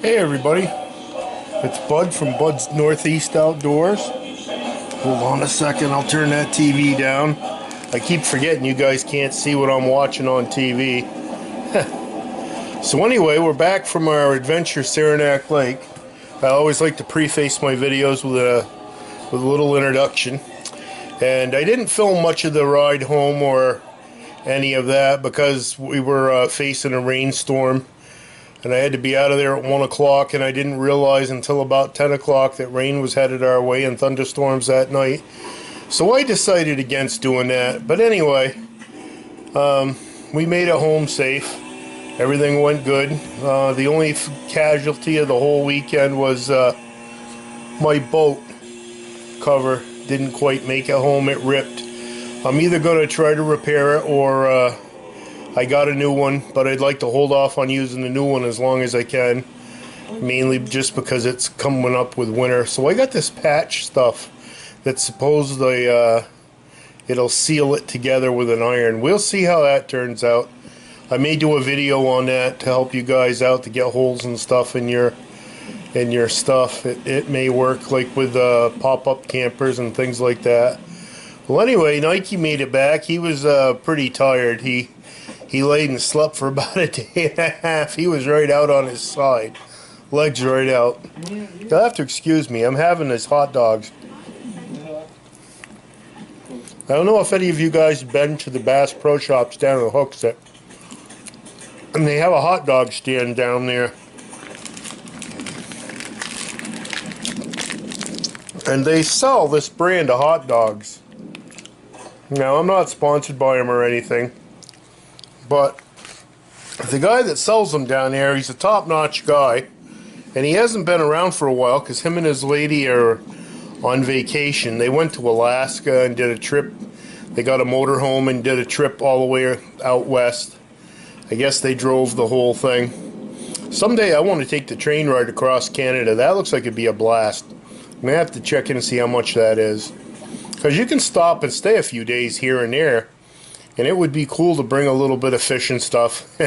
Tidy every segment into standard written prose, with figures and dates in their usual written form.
Hey everybody, it's Bud from Bud's Northeast Outdoors. Hold on a second, I'll turn that TV down. I keep forgetting you guys can't see what I'm watching on TV. So anyway, we're back from our adventure Saranac Lake. I always like to preface my videos with a little introduction. And I didn't film much of the ride home or any of that because we were facing a rainstorm. And I had to be out of there at 1 o'clock, and I didn't realize until about 10 o'clock that rain was headed our way and thunderstorms that night. So I decided against doing that. But anyway, we made it home safe. Everything went good. The only casualty of the whole weekend was my boat cover didn't quite make it home. It ripped. I'm either going to try to repair it or I got a new one, but I'd like to hold off on using the new one as long as I can, mainly just because it's coming up with winter. So I got this patch stuff that supposedly it'll seal it together with an iron. We'll see how that turns out. I may do a video on that to help you guys out to get holes and stuff in your stuff. It may work like with pop-up campers and things like that. Well, anyway, Nike made it back. He was pretty tired. He laid and slept for about a day and a half. He was right out on his side. Legs right out. You'll have to excuse me. I'm having these hot dogs. I don't know if any of you guys have been to the Bass Pro Shops down in Hooksett. And they have a hot dog stand down there. And they sell this brand of hot dogs. Now, I'm not sponsored by them or anything. But the guy that sells them down there, he's a top-notch guy, and he hasn't been around for a while because him and his lady are on vacation. They went to Alaska and did a trip. They got a motorhome and did a trip all the way out west. I guess they drove the whole thing. Someday I want to take the train ride across Canada. That looks like it'd be a blast. I'm going to have to check in and see how much that is. Because you can stop and stay a few days here and there. And it would be cool to bring a little bit of fishing stuff.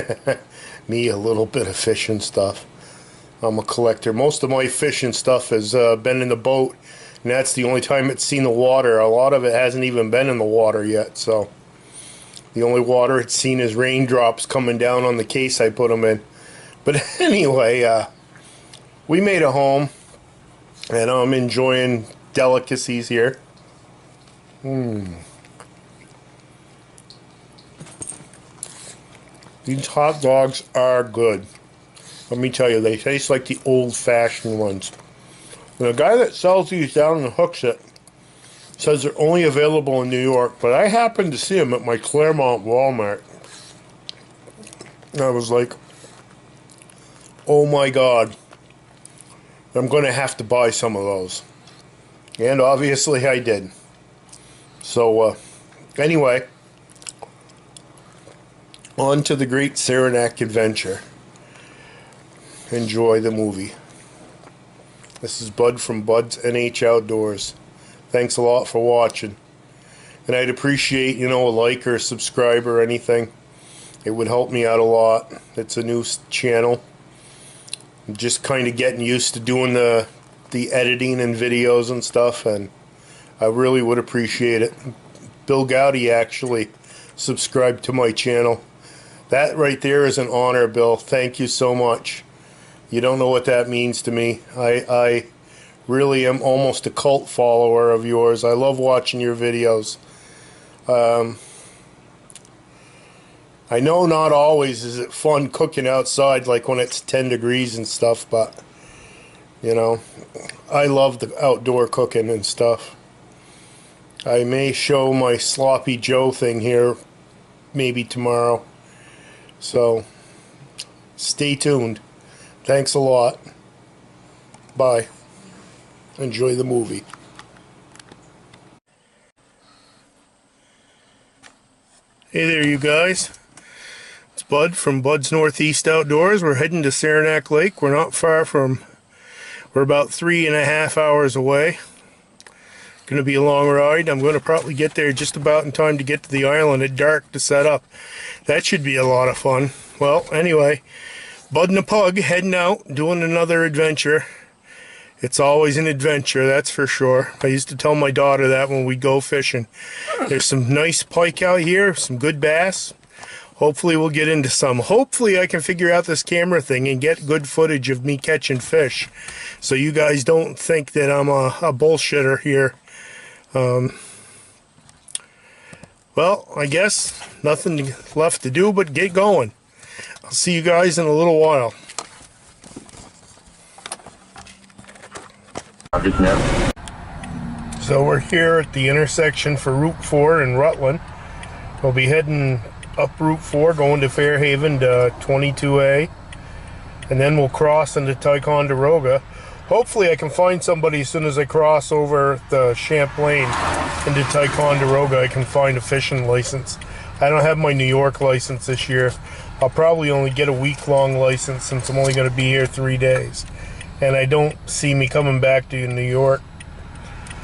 Me, a little bit of fishing stuff. I'm a collector. Most of my fishing stuff has been in the boat. And that's the only time it's seen the water. A lot of it hasn't even been in the water yet. So the only water it's seen is raindrops coming down on the case I put them in. But anyway, we made it home. And I'm enjoying delicacies here. These hot dogs are good. Let me tell you, they taste like the old-fashioned ones. And the guy that sells these down in Hooksett says they're only available in New York, but I happened to see them at my Claremont Walmart. And I was like, oh my God, I'm going to have to buy some of those. And obviously I did. So, anyway, on to the great Saranac adventure. Enjoy the movie. This is Bud from Bud's NH Outdoors. Thanks a lot for watching. And I'd appreciate, a like or a subscribe or anything. It would help me out a lot. It's a new channel. I'm just kind of getting used to doing the editing and videos and stuff, and I really would appreciate it. Bill Gowdy actually subscribed to my channel. That right there is an honor, Bill. Thank you so much. You don't know what that means to me. I really am almost a cult follower of yours. I love watching your videos. I know not always is it fun cooking outside like when it's 10 degrees and stuff, but, I love the outdoor cooking and stuff. I may show my Sloppy Joe thing here maybe tomorrow. So, stay tuned. Thanks a lot. Bye. Enjoy the movie. Hey there, you guys. It's Bud from Bud's Northeast Outdoors. We're heading to Saranac Lake. We're not far from... We're about 3.5 hours away. Going to be a long ride. I'm going to probably get there just about in time to get to the island at dark to set up. That should be a lot of fun. Well, anyway, Bud and the Pug heading out, doing another adventure. It's always an adventure, that's for sure. I used to tell my daughter that when we go fishing. There's some nice pike out here, some good bass. Hopefully we'll get into some. Hopefully I can figure out this camera thing and get good footage of me catching fish, so you guys don't think that I'm a bullshitter here. Well, I guess nothing left to do but get going. I'll see you guys in a little while. So we're here at the intersection for Route 4 in Rutland. We'll be heading up Route 4, going to Fairhaven to 22A, and then we'll cross into Ticonderoga. Hopefully I can find somebody as soon as I cross over the Champlain into Ticonderoga. I can find a fishing license. I don't have my New York license this year. I'll probably only get a week-long license since I'm only going to be here 3 days. And I don't see me coming back to New York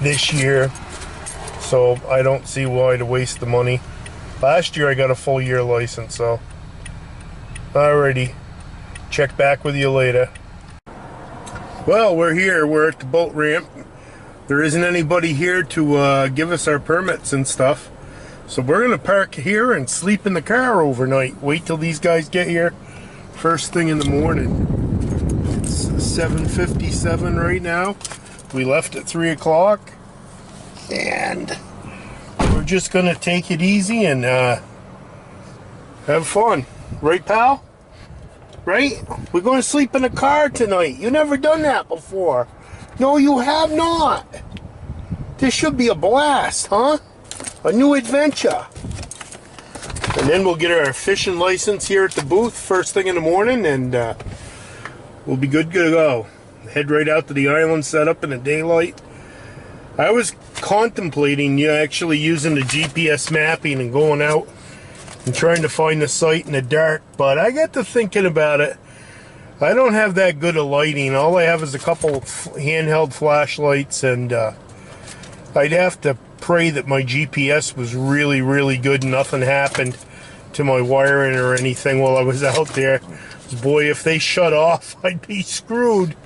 this year, so I don't see why to waste the money. Last year I got a full year license, so alrighty. Check back with you later. Well, we're here. We're at the boat ramp. There isn't anybody here to give us our permits and stuff. So we're going to park here and sleep in the car overnight. Wait till these guys get here first thing in the morning. It's 7:57 right now. We left at 3 o'clock. And we're just going to take it easy and have fun. Right, pal? Right? We're going to sleep in a car tonight. You never done that before. No, you have not. This should be a blast, huh? A new adventure. And then we'll get our fishing license here at the booth first thing in the morning, and we'll be good to go. Head right out to the island, set up in the daylight. I was contemplating actually using the GPS mapping and going out and trying to find the site in the dark, but I got to thinking about it. I don't have that good of lighting. All I have is a couple handheld flashlights, and I'd have to pray that my GPS was really, really good and nothing happened to my wiring or anything while I was out there. Boy, if they shut off, I'd be screwed.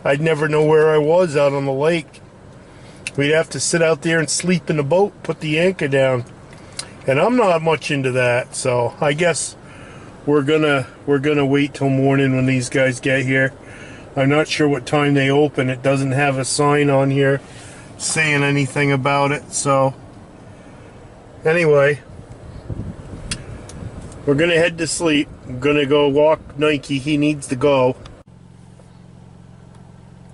I'd never know where I was out on the lake. We'd have to sit out there and sleep in the boat, put the anchor down. And I'm not much into that, so I guess we're gonna wait till morning when these guys get here. I'm not sure what time they open. It doesn't have a sign on here saying anything about it, so anyway, we're gonna head to sleep. I'm gonna go walk Nike. He needs to go.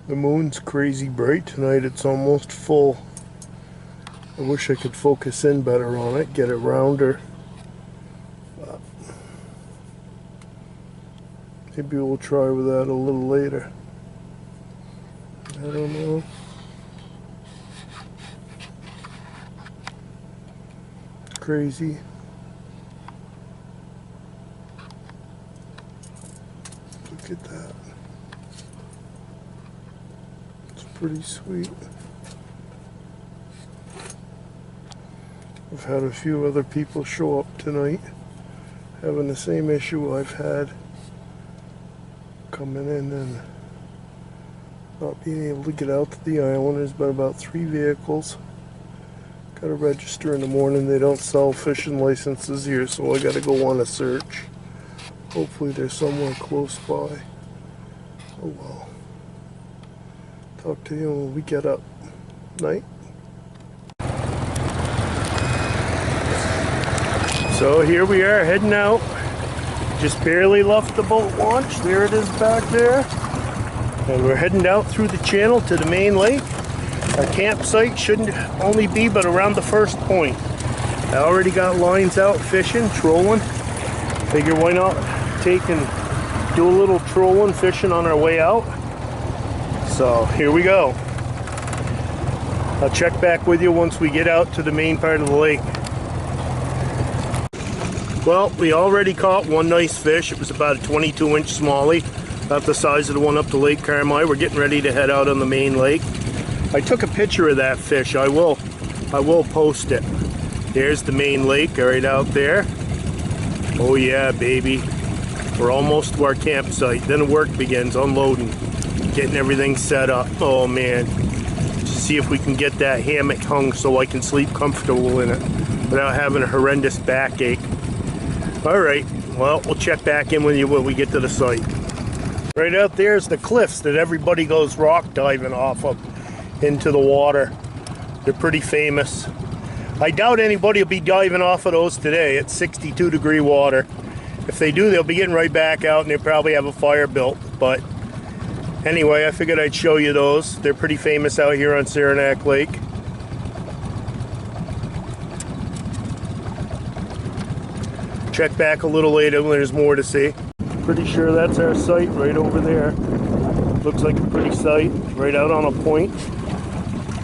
The moon's crazy bright tonight. It's almost full. I wish I could focus in better on it, get it rounder. But maybe we'll try with that a little later. I don't know. Crazy. Look at that. It's pretty sweet. I've had a few other people show up tonight having the same issue I've had, coming in and not being able to get out to the island. There's been about 3 vehicles. Got to register in the morning. They don't sell fishing licenses here, so I got to go on a search. Hopefully they're somewhere close by. Oh well. Talk to you when we get up. Night. So here we are heading out. Just barely left the boat launch. There it is back there. And we're heading out through the channel to the main lake. Our campsite shouldn't only be but around the first point. I already got lines out fishing, trolling. Figure why not take and do a little trolling, fishing on our way out. So here we go. I'll check back with you once we get out to the main part of the lake. Well, we already caught one nice fish. It was about a 22-inch smallie, about the size of the one up to Lake Carmi. We're getting ready to head out on the main lake. I took a picture of that fish. I will post it. There's the main lake right out there. Oh yeah, baby. We're almost to our campsite. Then the work begins, unloading, getting everything set up. Oh man, see if we can get that hammock hung so I can sleep comfortable in it without having a horrendous backache. All right, well, we'll check back in with you when we get to the site. Right out there's the cliffs that everybody goes rock diving off of into the water. They're pretty famous. I doubt anybody will be diving off of those today. It's 62-degree water. If they do, they'll be getting right back out and they'll probably have a fire built. But anyway, I figured I'd show you those. They're pretty famous out here on Saranac Lake. Check back a little later when there's more to see. Pretty sure that's our site right over there. Looks like a pretty site, right out on a point.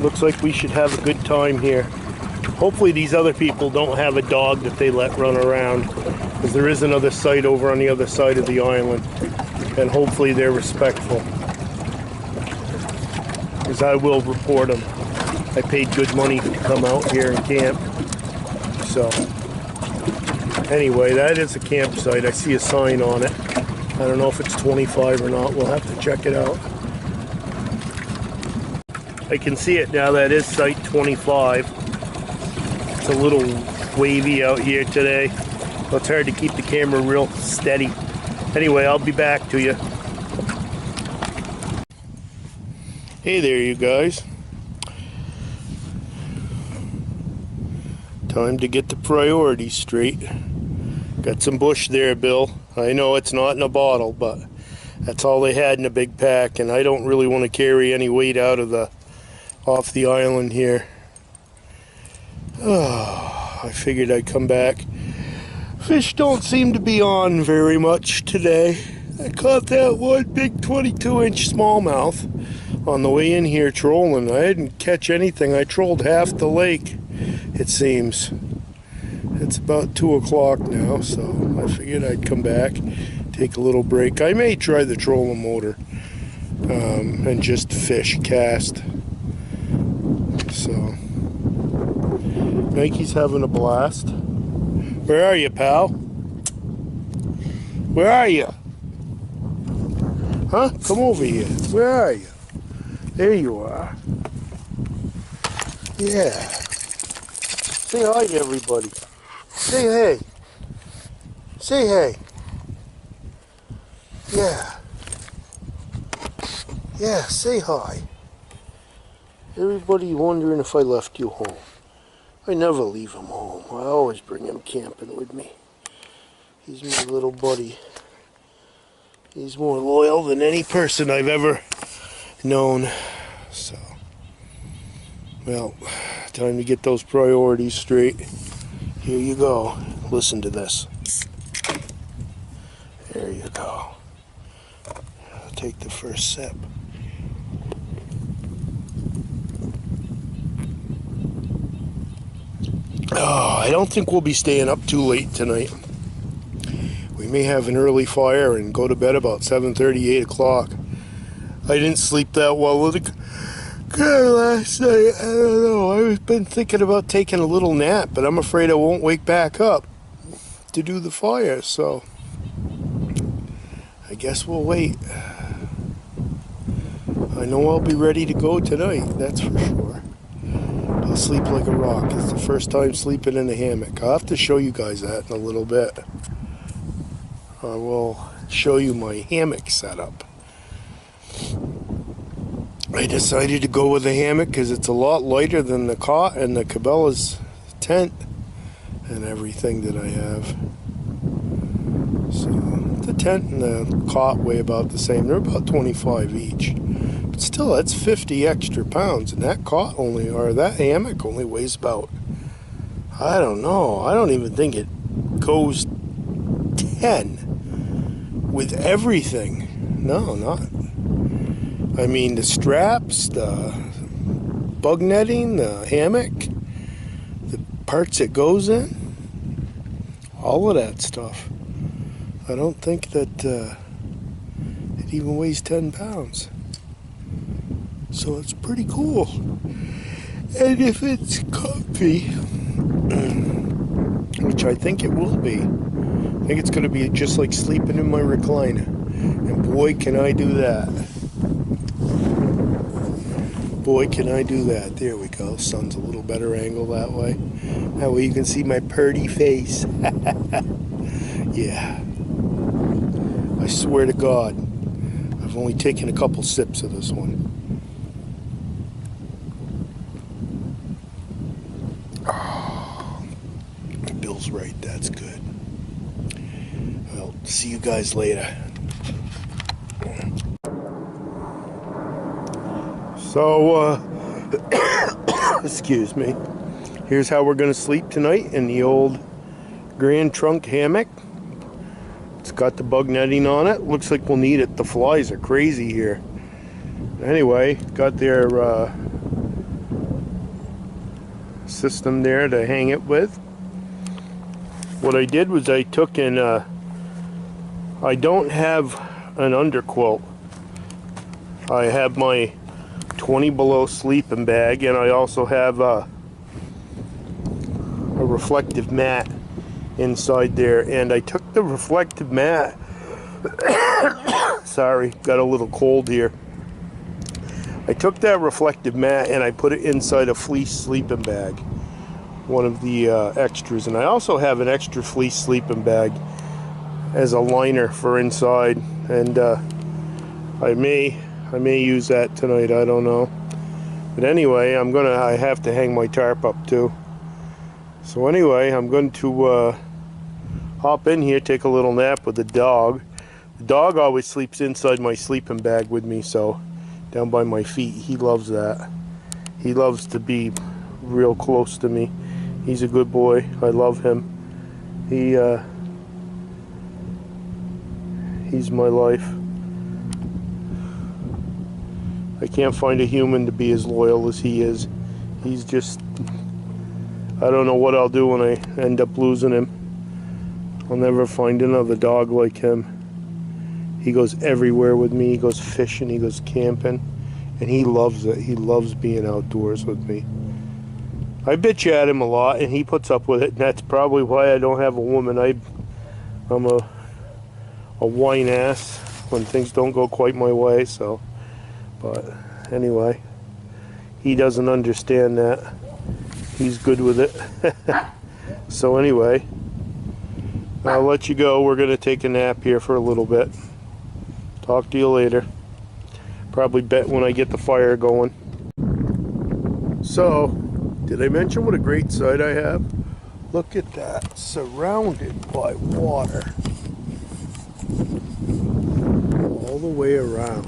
Looks like we should have a good time here. Hopefully these other people don't have a dog that they let run around, because there is another site over on the other side of the island, and hopefully they're respectful, because I will report them. I paid good money to come out here and camp. So anyway, that is a campsite. I see a sign on it. I don't know if it's 25 or not. We'll have to check it out. I can see it now. That is site 25. It's a little wavy out here today. So it's hard to keep the camera real steady. Anyway, I'll be back to you. Hey there, you guys. Time to get the priorities straight. Got some bush there, Bill. I know it's not in a bottle, but that's all they had in a big pack, and I don't really want to carry any weight off the island here. Oh, I figured I'd come back. Fish don't seem to be on very much today. I caught that one big 22-inch smallmouth on the way in here trolling. I didn't catch anything. I trolled half the lake, it seems. It's about 2 o'clock now, so I figured I'd come back, take a little break. I may try the trolling motor and just fish, cast. So, Mikey's having a blast. Where are you, pal? Where are you? Huh? Come over here. Where are you? There you are. Yeah. Say hi to everybody. Say hey. Say hey. Yeah. Yeah, say hi. Everybody wondering if I left you home. I never leave him home. I always bring him camping with me. He's my little buddy. He's more loyal than any person I've ever known. So, well, time to get those priorities straight. Here you go. Listen to this. There you go. I'll take the first sip. Oh, I don't think we'll be staying up too late tonight. We may have an early fire and go to bed about 7:30, 8 o'clock. I didn't sleep that well last night. I don't know. I've been thinking about taking a little nap, but I'm afraid I won't wake back up to do the fire, so I guess we'll wait. I know I'll be ready to go tonight, that's for sure. I'll sleep like a rock. It's the first time sleeping in a hammock. I'll have to show you guys that in a little bit. I will show you my hammock setup. I decided to go with a hammock because it's a lot lighter than the cot and the Cabela's tent and everything that I have. So the tent and the cot weigh about the same. They're about 25 each. But still, that's 50 extra pounds, and that cot only, or that hammock only weighs about, I don't know, I don't even think it goes 10 with everything. No, not. I mean, the straps, the bug netting, the hammock, the parts it goes in, all of that stuff. I don't think that it even weighs 10 pounds. So it's pretty cool. And if it's comfy, which I think it will be, I think it's going to be just like sleeping in my recliner. And boy, can I do that. Boy, can I do that. There we go. Sun's a little better angle that way. That way you can see my purty face. Yeah. I swear to God, I've only taken a couple sips of this one. Oh, Bill's right. That's good. Well, see you guys later. So, excuse me. Here's how we're going to sleep tonight in the old Grand Trunk hammock. It's got the bug netting on it. Looks like we'll need it. The flies are crazy here. Anyway, got their system there to hang it with. What I did was I took and I don't have an underquilt. I have my 20 below sleeping bag, and I also have a reflective mat inside there, and I took the reflective mat sorry, got a little cold here. I took that reflective mat and I put it inside a fleece sleeping bag, one of the extras, and I also have an extra fleece sleeping bag as a liner for inside, and I may use that tonight, I don't know. But anyway, I have to hang my tarp up too. So anyway, I'm going to hop in here, take a little nap with the dog. The dog always sleeps inside my sleeping bag with me, so down by my feet. He loves that. He loves to be real close to me. He's a good boy. I love him. He's my life. I can't find a human to be as loyal as he is. He's just, I don't know what I'll do when I end up losing him. I'll never find another dog like him. He goes everywhere with me. He goes fishing, he goes camping, and he loves it. He loves being outdoors with me. I bitch at him a lot, and he puts up with it, and that's probably why I don't have a woman. I'm a whine ass when things don't go quite my way, so. But anyway, he doesn't understand that. He's good with it. So anyway, I'll let you go. We're going to take a nap here for a little bit. Talk to you later. Probably bet when I get the fire going. So, did I mention what a great sight I have? Look at that, surrounded by water. All the way around.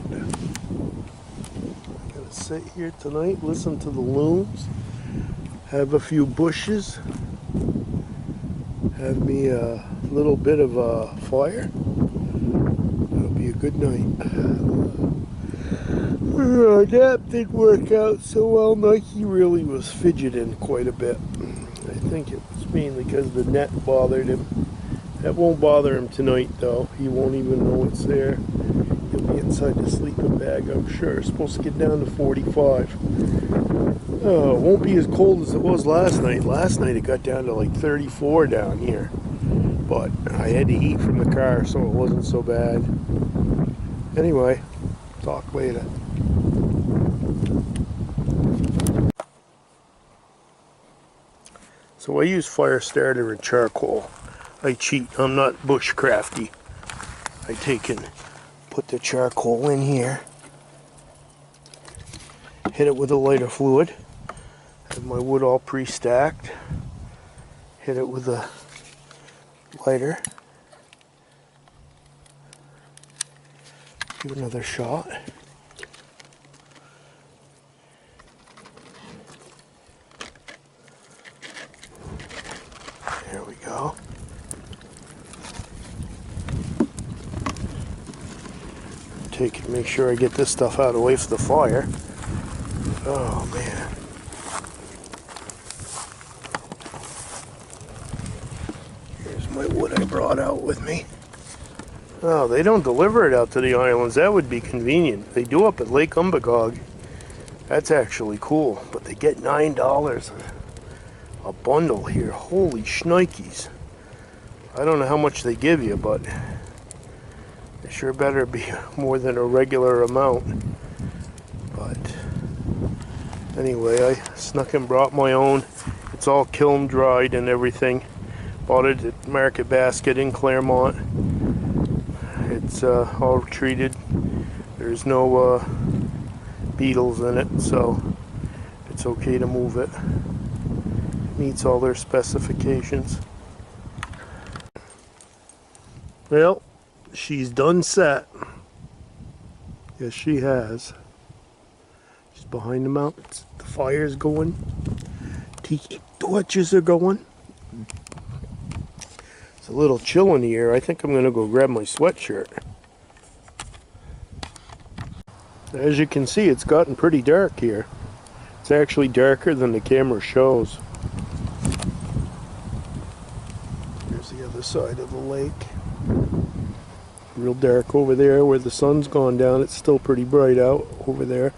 I'm gonna sit here tonight, listen to the loons, have a few bushes, have me a little bit of a fire. It'll be a good night. That didn't work out so well. Nike really was fidgeting quite a bit. I think it was mainly because the net bothered him. That won't bother him tonight though. He won't even know it's there. He'll be inside the sleeping bag, I'm sure. It's supposed to get down to 45. Oh, it won't be as cold as it was last night. Last night it got down to like 34 down here. But I had to eat from the car, so it wasn't so bad. Anyway, talk later. So I use fire starter and charcoal. I cheat. I'm not bushcrafty. I take and put the charcoal in here. Hit it with a lighter fluid. Have my wood all pre-stacked. Hit it with a lighter. Give it another shot. There we go. Take it, make sure I get this stuff out of the way for the fire. Oh man. Here's my wood I brought out with me. Oh, they don't deliver it out to the islands. That would be convenient. They do up at Lake Umbagog. That's actually cool. But they get $9 a bundle here. Holy shnikes. I don't know how much they give you, but it sure better be more than a regular amount. But anyway, I snuck and brought my own. It's all kiln dried and everything. Bought it at Market Basket in Claremont. It's all treated. There's no beetles in it, so it's okay to move it. Meets all their specifications. Well, she's done set. Yes, she has. She's behind the mountains. The fire's going. Tiki torches are going. It's a little chill in the air. I think I'm going to go grab my sweatshirt. As you can see, it's gotten pretty dark here. It's actually darker than the camera shows. Here's the other side of the lake. Real dark over there where the sun's gone down. It's still pretty bright out over there.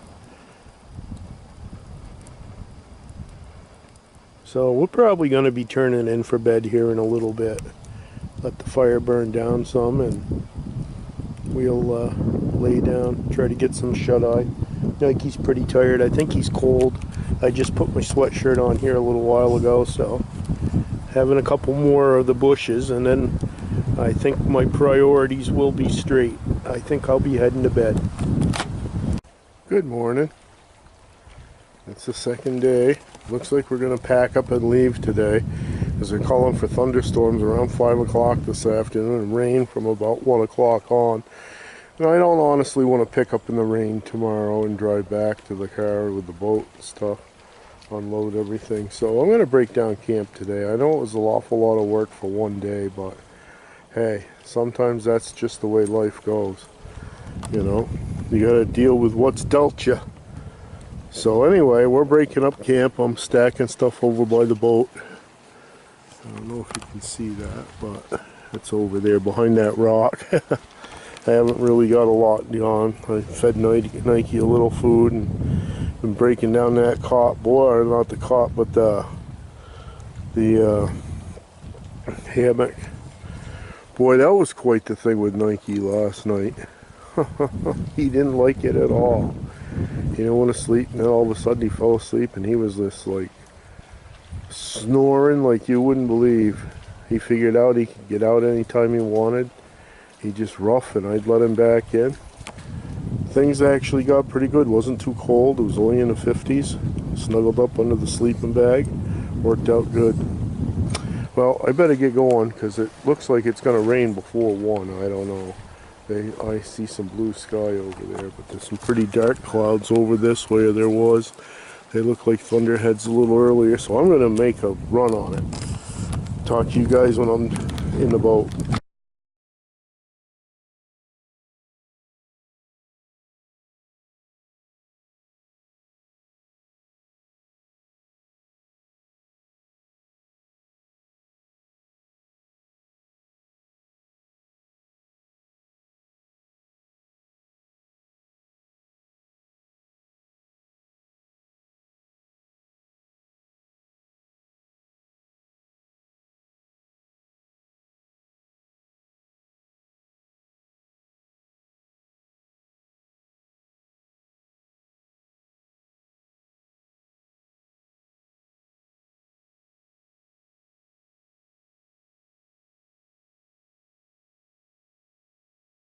So we're probably going to be turning in for bed here in a little bit. Let the fire burn down some and we'll lay down, try to get some shut-eye. Nike's pretty tired. I think he's cold. I just put my sweatshirt on here a little while ago, so having a couple more of the bushes, and then I think my priorities will be straight. I think I'll be heading to bed. Good morning. It's the second day. Looks like we're going to pack up and leave today, because they're calling for thunderstorms around 5 o'clock this afternoon and rain from about 1 o'clock on. And I don't honestly want to pick up in the rain tomorrow and drive back to the car with the boat and stuff, unload everything. So I'm going to break down camp today. I know it was an awful lot of work for one day, but hey, sometimes that's just the way life goes. You know, you got to deal with what's dealt you. So anyway, we're breaking up camp. I'm stacking stuff over by the boat. I don't know if you can see that, but it's over there behind that rock. I haven't really got a lot on. I fed Nike a little food and been breaking down that cot. Boy, not the cot, but the hammock. Boy, that was quite the thing with Nike last night. He didn't like it at all. He didn't want to sleep, and then all of a sudden he fell asleep, and he was this like snoring like you wouldn't believe. He figured out he could get out anytime he wanted. He just rough, and I'd let him back in. Things actually got pretty good. Wasn't too cold. It was only in the 50s. Snuggled up under the sleeping bag. Worked out good. Well, I better get going because it looks like it's going to rain before 1. I don't know. I see some blue sky over there, but there's some pretty dark clouds over this way. There was. They look like thunderheads a little earlier, so I'm going to make a run on it. Talk to you guys when I'm in the boat.